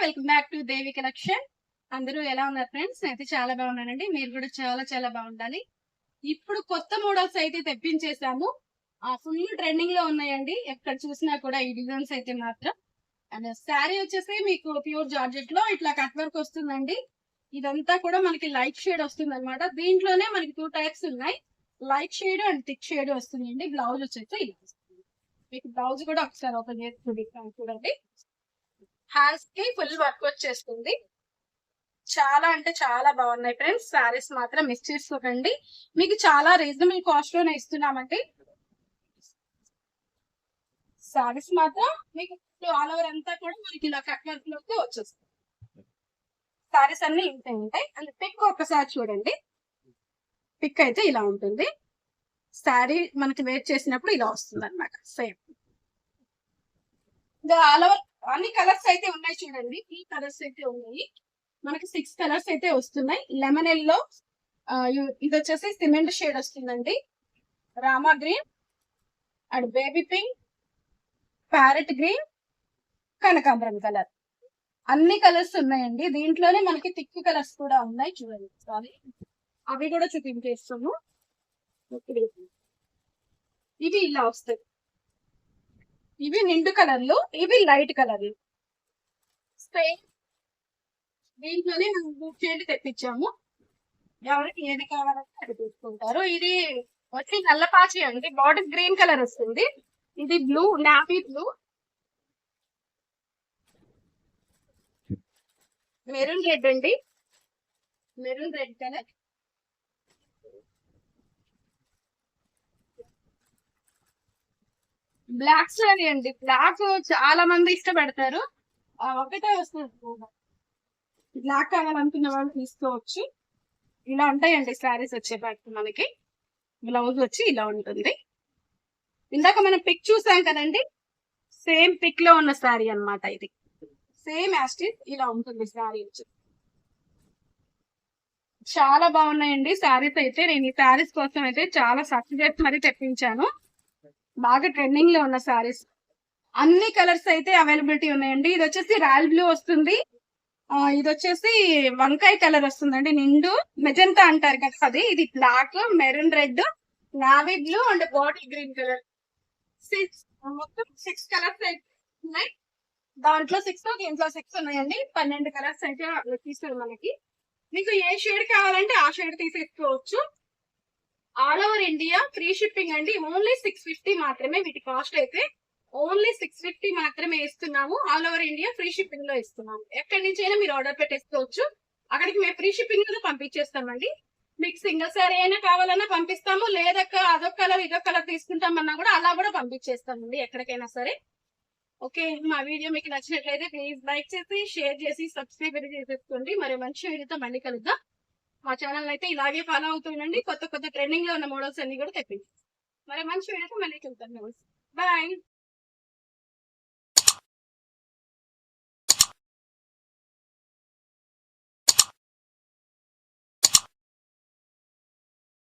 Welcome back to Devi collection. అందరూ ఎలా ఉన్నారు ఫ్రెండ్స్? అయితే చాలా బాగున్నానండి. మీరు కూడా చాలా చాలా బాగుండాలి. ఇప్పుడు కొత్త మోడల్స్ అయితే తెప్పించేసాము. ఫుల్ ట్రెండింగ్ లో ఉన్నాయండి. ఎక్కడ చూసినా కూడా ఈ డిజైన్స్ అయితే మాత్రం. అండ్ శారీ వచ్చేసి మీకు ప్యూర్ జార్జెట్ లో ఇట్లా కట్ వర్క్ వస్తుందండి. ఇదంతా కూడా మనకి లైట్ షేడ్ వస్తుంది అనమాట. దీంట్లోనే మనకి 2 టైప్స్ ఉన్నాయి. Light shade and thick shade వస్తుందండి. బ్లౌజ్ వచ్చేసి ఇలా వస్తుంది. మీకు బ్లౌజ్ కూడా ఒకసారి ఓపెన్ చేసి చూడండి. హ్యాండ్స్ కి ఫుల్ వర్క్ వచ్చేస్తుంది. చాలా అంటే చాలా బాగున్నాయి ఫ్రెండ్స్. సారీస్ మాత్రం మిస్ చేసుకోకండి. మీకు చాలా రీజనబుల్ కాస్ట్ లోనే ఇస్తున్నామండి. సారీస్ మాత్రం మీకు ఆల్ ఓవర్ అంతా కూడా మనకి ఇలా కట్ వర్క్ లోకి వచ్చేస్తుంది. సారీస్ అన్ని ఇంతే ఉంటాయి. అండ్ పిక్ ఒకసారి చూడండి. పిక్ అయితే ఇలా ఉంటుంది. సారీ మనకి వేర్ చేసినప్పుడు ఇలా వస్తుంది అనమాట. సేమ్ ఆల్ ఓవర్ అన్ని కలర్స్ అయితే ఉన్నాయి చూడండి. ఈ కలర్స్ అయితే ఉన్నాయి. మనకి 6 కలర్స్ అయితే వస్తున్నాయి. లెమన్ ఎల్లో, ఇది వచ్చేసి సిమెంట్ షేడ్ వస్తుందండి. Rama green and baby pink, parrot green, కనకాంబరం కలర్, అన్ని కలర్స్ ఉన్నాయండి. దీంట్లోనే మనకి థిక్ కలర్స్ కూడా ఉన్నాయి చూడండి. సారీ అవి కూడా చూపించేస్తాము. ఇవి ఇలా వస్తాయి. ఇవి నిండు కలర్లు, ఇవి లైట్ కలర్లు. సేమ్ దీంట్లోనే మనం బుక్ చేయండి తెప్పించాము. ఎవరికి ఏది కావాలంటే అది తీసుకుంటారు. ఇది వచ్చి నల్లపాచి అండి. బాటిల్ గ్రీన్ కలర్ వస్తుంది. ఇది blue, navy blue, maroon red అండి. Maroon red colour, black sari అండి. బ్లాక్ చాలా మంది ఇష్టపడతారు. ఒకటే వస్తుంది. బ్లాక్ కావాలనుకున్న వాళ్ళు తీసుకోవచ్చు. ఇలా ఉంటాయండి శారీస్ వచ్చేపాటికి. మనకి బ్లౌజ్ వచ్చి ఇలా ఉంటుంది. ఇందాక మనం పిక్ చూసాం కదండి. సేమ్ పిక్ లో ఉన్న శారీ అన్నమాట. ఇది సేమ్ యాస్టిస్ ఇలా ఉంటుంది శారీ వచ్చి. చాలా బాగున్నాయండి శారీస్ అయితే. నేను ఈ శారీస్ కోసం అయితే చాలా సర్చ్ చేసి మరీ తెప్పించాను. బాగా ట్రెండింగ్ లో ఉన్న శారీస్. అన్ని కలర్స్ అయితే అవైలబిలిటీ ఉన్నాయండి. ఇది వచ్చేసి రాయల్ బ్లూ వస్తుంది. ఇది వచ్చేసి వంకాయ కలర్ వస్తుందండి. నిండు మెజంతా అంటారు కదా అది. ఇది black, maroon red, navy blue and bottle green colour. మొత్తం 6 కలర్స్ అయితే ఉన్నాయి. దాంట్లో 6, దీంట్లో 6 ఉన్నాయండి. 12 కలర్స్ అయితే తీస్తారు మనకి. మీకు ఏ షేడ్ కావాలంటే ఆ షేడ్ తీసేసుకోవచ్చు. All over India free shipping అండి. ఓన్లీ 650 మాత్రమే వీటి కాస్ట్ అయితే. ఓన్లీ 650 మాత్రమే ఇస్తున్నాము. All over India free shipping లో ఇస్తున్నాము. ఎక్కడి నుంచి అయినా మీరు ఆర్డర్ పెట్టేసుకోవచ్చు. అక్కడికి మేము ఫ్రీ షిప్పింగ్ లో పంపించేస్తామండి. మీకు సింగిల్ సారీ అయినా కావాలన్నా పంపిస్తాము. లేదక్క అదొక కలర్ ఇదొక కలర్ తీసుకుంటామన్నా కూడా అలా కూడా పంపించేస్తామండి ఎక్కడికైనా సరే. ఓకే, మా వీడియో మీకు నచ్చినట్లయితే ప్లీజ్ లైక్ చేసి, షేర్ చేసి, సబ్స్క్రైబ్ చేసేసుకోండి. మరి మంచి వీడియోతో మళ్ళీ కలుద్దాం. మా ఛానల్ అయితే ఇలాగే ఫాలో అవుతుండండి. కొత్త కొత్త ట్రెండింగ్ లో ఉన్న మోడల్స్ అన్ని కూడా తెప్పించి మరి మంచి వీడియోతో మళ్ళీ కలుద్దాం. బాయ్.